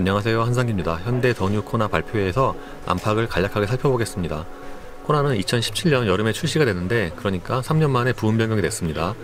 안녕하세요, 한상기입니다. 현대 더 뉴 코나 발표회에서 안팎을 간략하게 살펴보겠습니다. 코나는 2017년 여름에 출시가 됐는데, 그러니까 3년 만에 부분 변경이 됐습니다.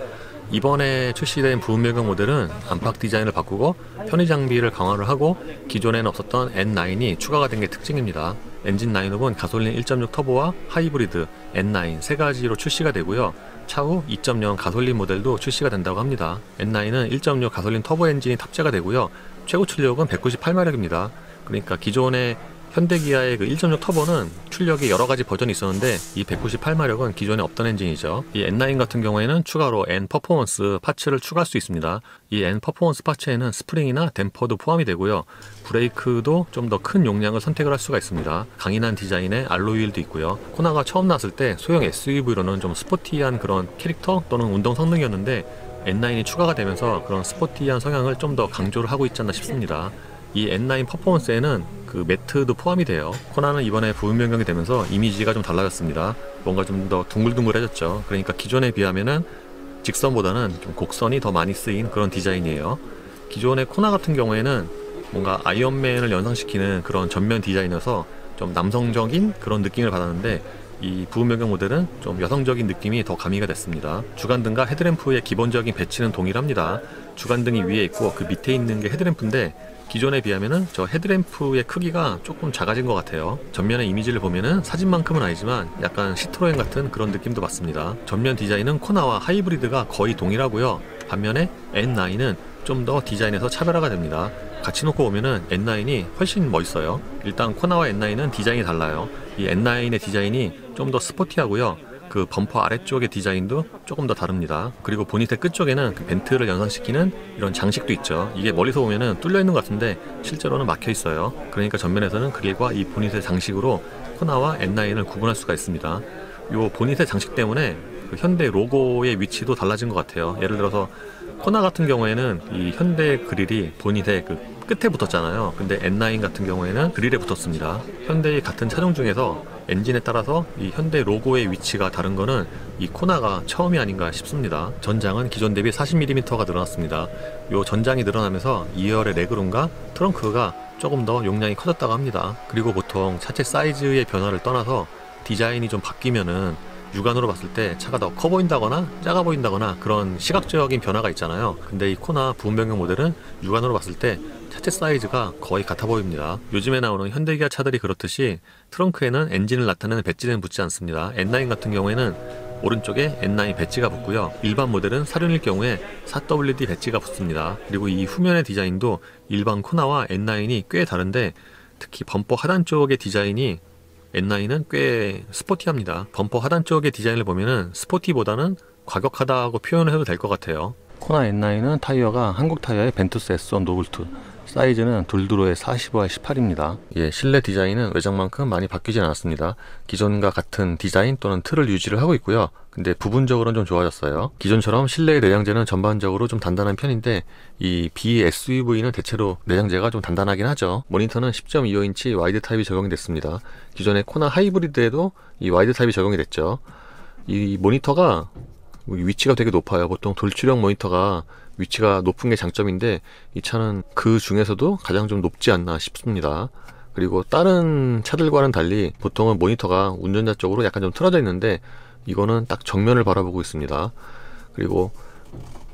이번에 출시된 부분 변경 모델은 안팎 디자인을 바꾸고 편의 장비를 강화를 하고 기존에는 없었던 N9이 추가가 된 게 특징입니다. 엔진 라인업은 가솔린 1.6 터보와 하이브리드, N9 세 가지로 출시가 되고요. 차후 2.0 가솔린 모델도 출시가 된다고 합니다. N9은 1.6 가솔린 터보 엔진이 탑재가 되고요. 최고 출력은 198마력입니다. 그러니까 기존의 현대기아의 그 1.6 터보는 출력이 여러가지 버전이 있었는데, 이 198마력은 기존에 없던 엔진이죠. 이 N9 같은 경우에는 추가로 N 퍼포먼스 파츠를 추가할 수 있습니다. 이 N 퍼포먼스 파츠에는 스프링이나 댐퍼도 포함이 되고요. 브레이크도 좀 더 큰 용량을 선택을 할 수가 있습니다. 강인한 디자인의 알로이 휠도 있고요. 코나가 처음 나왔을 때 소형 SUV로는 좀 스포티한 그런 캐릭터 또는 운동 성능이었는데, N9이 추가가 되면서 그런 스포티한 성향을 좀 더 강조를 하고 있지 않나 싶습니다. 이 N9 퍼포먼스에는 그 매트도 포함이 돼요. 코나는 이번에 부분 변경이 되면서 이미지가 좀 달라졌습니다. 뭔가 좀 더 둥글둥글해졌죠. 그러니까 기존에 비하면은 직선보다는 좀 곡선이 더 많이 쓰인 그런 디자인이에요. 기존의 코나 같은 경우에는 뭔가 아이언맨을 연상시키는 그런 전면 디자인이어서 좀 남성적인 그런 느낌을 받았는데, 이 부분 변경 모델은 좀 여성적인 느낌이 더 가미가 됐습니다. 주간등과 헤드램프의 기본적인 배치는 동일합니다. 주간등이 위에 있고 그 밑에 있는 게 헤드램프인데, 기존에 비하면은 저 헤드램프의 크기가 조금 작아진 것 같아요. 전면의 이미지를 보면은 사진만큼은 아니지만 약간 시트로엔 같은 그런 느낌도 받습니다. 전면 디자인은 코나와 하이브리드가 거의 동일하고요. 반면에 N9은 좀 더 디자인에서 차별화가 됩니다. 같이 놓고 보면은 N9이 훨씬 멋있어요. 일단 코나와 N9은 디자인이 달라요. 이 N9의 디자인이 좀 더 스포티하고요. 그 범퍼 아래쪽의 디자인도 조금 더 다릅니다. 그리고 보닛의 끝쪽에는 그 벤트를 연상시키는 이런 장식도 있죠. 이게 멀리서 보면은 뚫려 있는 것 같은데 실제로는 막혀 있어요. 그러니까 전면에서는 그릴과 이 보닛의 장식으로 코나와 N9을 구분할 수가 있습니다. 요 보닛의 장식 때문에 그 현대 로고의 위치도 달라진 것 같아요. 예를 들어서 코나 같은 경우에는 이 현대 그릴이 보닛의 그 끝에 붙었잖아요. 근데 N9 같은 경우에는 그릴에 붙었습니다. 현대의 같은 차종 중에서 엔진에 따라서 이 현대 로고의 위치가 다른 거는 이 코나가 처음이 아닌가 싶습니다. 전장은 기존 대비 40mm가 늘어났습니다. 요 전장이 늘어나면서 2열의 레그룸과 트렁크가 조금 더 용량이 커졌다고 합니다. 그리고 보통 차체 사이즈의 변화를 떠나서 디자인이 좀 바뀌면은 육안으로 봤을 때 차가 더 커 보인다거나 작아 보인다거나 그런 시각적인 변화가 있잖아요. 근데 이 코나 부분 변경 모델은 육안으로 봤을 때 차체 사이즈가 거의 같아 보입니다. 요즘에 나오는 현대기아 차들이 그렇듯이 트렁크에는 엔진을 나타내는 배지는 붙지 않습니다. N9 같은 경우에는 오른쪽에 N9 배지가 붙고요. 일반 모델은 사륜일 경우에 4WD 배지가 붙습니다. 그리고 이 후면의 디자인도 일반 코나와 N9이 꽤 다른데, 특히 범퍼 하단 쪽의 디자인이 N9은 꽤 스포티합니다. 범퍼 하단 쪽의 디자인을 보면은 스포티보다는 과격하다고 표현을 해도 될 것 같아요. 코나 N9은 타이어가 한국 타이어의 벤투스 S1 노블2, 사이즈는 둘두로의 45R18입니다. 예, 실내 디자인은 외장만큼 많이 바뀌진 않았습니다. 기존과 같은 디자인 또는 틀을 유지를 하고 있고요. 근데 부분적으로는 좀 좋아졌어요. 기존처럼 실내 내장재는 전반적으로 좀 단단한 편인데, 이 BSUV는 대체로 내장재가 좀 단단하긴 하죠. 모니터는 10.25인치 와이드 타입이 적용이 됐습니다. 기존의 코나 하이브리드에도 이 와이드 타입이 적용이 됐죠. 이 모니터가 위치가 되게 높아요. 보통 돌출형 모니터가 위치가 높은 게 장점인데, 이 차는 그 중에서도 가장 좀 높지 않나 싶습니다. 그리고 다른 차들과는 달리 보통은 모니터가 운전자 쪽으로 약간 좀 틀어져 있는데, 이거는 딱 정면을 바라보고 있습니다. 그리고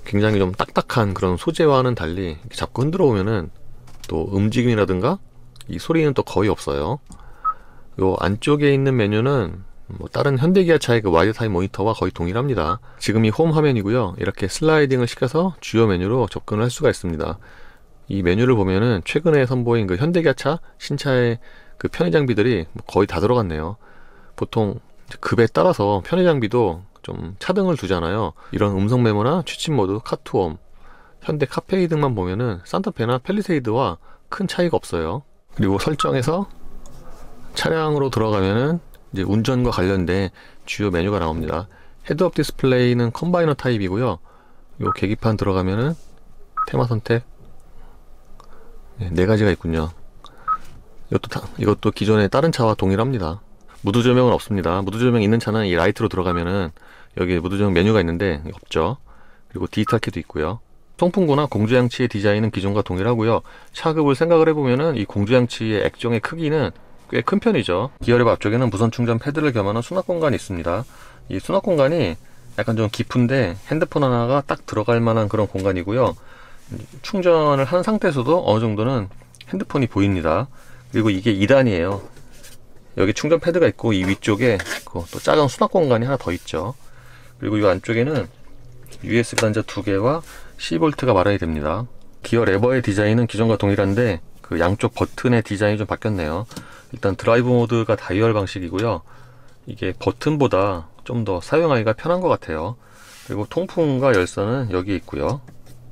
굉장히 좀 딱딱한 그런 소재와는 달리 이렇게 잡고 흔들어 보면은 또 움직임이라든가 이 소리는 또 거의 없어요. 요 안쪽에 있는 메뉴는 뭐 다른 현대기아 차의 그 와이드 타입 모니터와 거의 동일합니다. 지금 이 홈 화면이고요. 이렇게 슬라이딩을 시켜서 주요 메뉴로 접근을 할 수가 있습니다. 이 메뉴를 보면은 최근에 선보인 그 현대기아 차 신차의 그 편의 장비들이 거의 다 들어갔네요. 보통 급에 따라서 편의 장비도 좀 차등을 두잖아요. 이런 음성 메모나 취침 모드, 카투엄, 현대 카페이 등만 보면은 산타페나 팰리세이드와 큰 차이가 없어요. 그리고 설정에서 차량으로 들어가면은 이제 운전과 관련된 주요 메뉴가 나옵니다. 헤드업 디스플레이는 컴바이너 타입이고요. 요 계기판 들어가면은 테마 선택 네 가지가 있군요. 이것도 기존의 다른 차와 동일합니다. 무드 조명은 없습니다. 무드 조명 있는 차는 이 라이트로 들어가면은 여기 무드 조명 메뉴가 있는데 없죠. 그리고 디지털 키도 있고요. 통풍구나 공조장치의 디자인은 기존과 동일하고요. 차급을 생각을 해보면은 이 공조장치의 액정의 크기는 꽤 큰 편이죠. 기어랩 앞쪽에는 무선 충전 패드를 겸하는 수납 공간이 있습니다. 이 수납 공간이 약간 좀 깊은데 핸드폰 하나가 딱 들어갈 만한 그런 공간이고요. 충전을 한 상태에서도 어느 정도는 핸드폰이 보입니다. 그리고 이게 2단이에요. 여기 충전 패드가 있고 이 위쪽에 또 작은 수납 공간이 하나 더 있죠. 그리고 이 안쪽에는 USB 단자 2개와 12V가 마련이 됩니다. 기어 레버의 디자인은 기존과 동일한데 그 양쪽 버튼의 디자인이 좀 바뀌었네요. 일단 드라이브 모드가 다이얼 방식이고요. 이게 버튼보다 좀 더 사용하기가 편한 것 같아요. 그리고 통풍과 열선은 여기 있고요.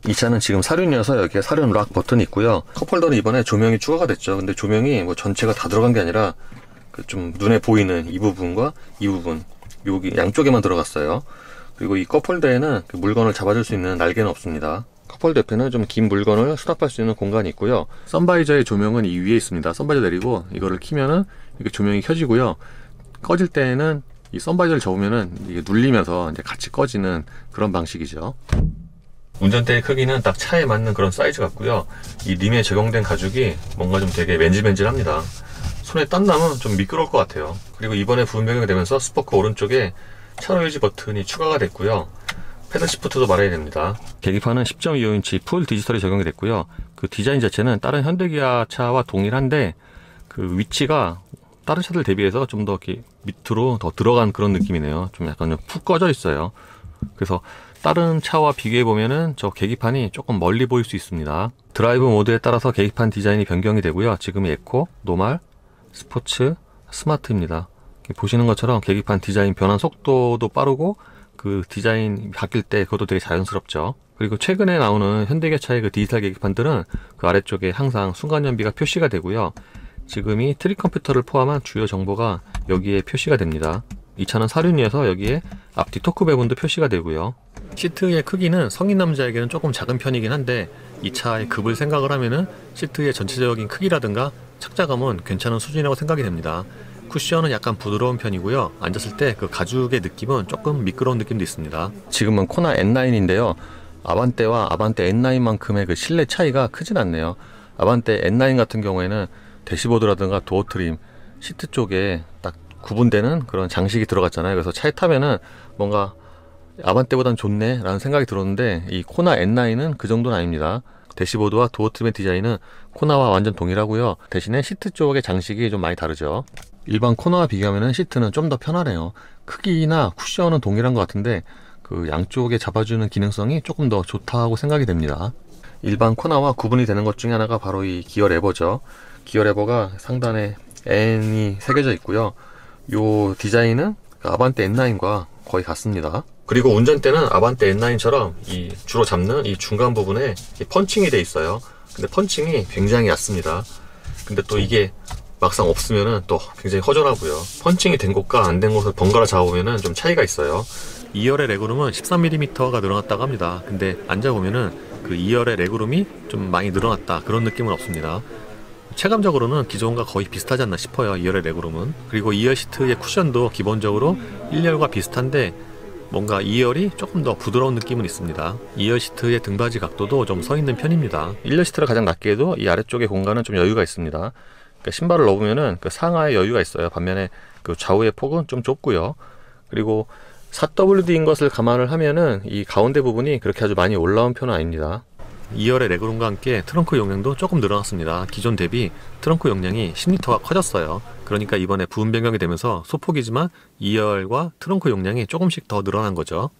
이 차는 지금 사륜이어서 여기에 사륜 락 버튼이 있고요. 컵홀더는 이번에 조명이 추가가 됐죠. 근데 조명이 뭐 전체가 다 들어간 게 아니라 그 좀 눈에 보이는 이 부분과 이 부분, 여기 양쪽에만 들어갔어요. 그리고 이 컵홀더에는 그 물건을 잡아줄 수 있는 날개는 없습니다. 컵홀더 옆에는 좀 긴 물건을 수납할 수 있는 공간이 있고요. 선바이저의 조명은 이 위에 있습니다. 선바이저 내리고 이거를 키면은 이렇게 조명이 켜지고요. 꺼질 때에는 이 선바이저를 접으면은 이게 눌리면서 이제 같이 꺼지는 그런 방식이죠. 운전대의 크기는 딱 차에 맞는 그런 사이즈 같고요. 이 림에 적용된 가죽이 뭔가 좀 되게 맨질맨질합니다. 손에 땀나면 좀 미끄러울 것 같아요. 그리고 이번에 부분 변경이 되면서 스포크 오른쪽에 차로 유지 버튼이 추가가 됐고요. 패들 시프트도 마련이 됩니다. 계기판은 10.25인치 풀 디지털이 적용이 됐고요. 그 디자인 자체는 다른 현대기아 차와 동일한데 그 위치가 다른 차들 대비해서 좀 더 이렇게 밑으로 더 들어간 그런 느낌이네요. 좀 약간 푹 꺼져 있어요. 그래서 다른 차와 비교해 보면은 저 계기판이 조금 멀리 보일 수 있습니다. 드라이브 모드에 따라서 계기판 디자인이 변경이 되고요. 지금이 에코, 노말, 스포츠, 스마트입니다. 보시는 것처럼 계기판 디자인 변환 속도도 빠르고 그 디자인 바뀔 때 그것도 되게 자연스럽죠. 그리고 최근에 나오는 현대기아차의 그 디지털 계기판들은 그 아래쪽에 항상 순간연비가 표시가 되고요. 지금이 트릭 컴퓨터를 포함한 주요 정보가 여기에 표시가 됩니다. 이 차는 사륜이어서 여기에 앞뒤 토크 배분도 표시가 되고요. 시트의 크기는 성인 남자에게는 조금 작은 편이긴 한데 이 차의 급을 생각을 하면은 시트의 전체적인 크기라든가 착자감은 괜찮은 수준이라고 생각이 됩니다. 쿠션은 약간 부드러운 편이고요. 앉았을 때 그 가죽의 느낌은 조금 미끄러운 느낌도 있습니다. 지금은 코나 N9인데요. 아반떼와 아반떼 N9만큼의 그 실내 차이가 크진 않네요. 아반떼 N9 같은 경우에는 대시보드라든가 도어 트림, 시트 쪽에 딱 구분되는 그런 장식이 들어갔잖아요. 그래서 차에 타면은 뭔가 아반떼보단 좋네 라는 생각이 들었는데 이 코나 N9은 그 정도는 아닙니다. 대시보드와 도어 트림의 디자인은 코나와 완전 동일하고요. 대신에 시트 쪽의 장식이 좀 많이 다르죠. 일반 코나와 비교하면 시트는 좀 더 편하네요. 크기나 쿠션은 동일한 것 같은데 그 양쪽에 잡아주는 기능성이 조금 더 좋다고 생각이 됩니다. 일반 코나와 구분이 되는 것 중에 하나가 바로 이 기어 레버죠. 기어 레버가 상단에 N이 새겨져 있고요. 요 디자인은 아반떼 N9과 거의 같습니다. 그리고 운전대는 아반떼 N9처럼 이 주로 잡는 이 중간 부분에 펀칭이 돼 있어요. 근데 펀칭이 굉장히 얕습니다. 근데 또 이게 막상 없으면은 또 굉장히 허전하고요. 펀칭이 된 곳과 안 된 곳을 번갈아 잡으면은 좀 차이가 있어요. 2열의 레그룸은 13mm가 늘어났다고 합니다. 근데 앉아보면은 그 2열의 레그룸이 좀 많이 늘어났다 그런 느낌은 없습니다. 체감적으로는 기존과 거의 비슷하지 않나 싶어요. 2열의 레그룸은. 그리고 2열 시트의 쿠션도 기본적으로 1열과 비슷한데 뭔가 2열이 조금 더 부드러운 느낌은 있습니다. 2열 시트의 등받이 각도도 좀 서 있는 편입니다. 1열 시트를 가장 낮게 해도 이 아래쪽의 공간은 좀 여유가 있습니다. 그러니까 신발을 넣으면은 그 상하에 여유가 있어요. 반면에 그 좌우의 폭은 좀 좁고요. 그리고 4WD인 것을 감안을 하면은 이 가운데 부분이 그렇게 아주 많이 올라온 편은 아닙니다. 2열의 레그룸과 함께 트렁크 용량도 조금 늘어났습니다. 기존 대비 트렁크 용량이 10L가 커졌어요. 그러니까 이번에 부분 변경이 되면서 소폭이지만 2열과 트렁크 용량이 조금씩 더 늘어난 거죠.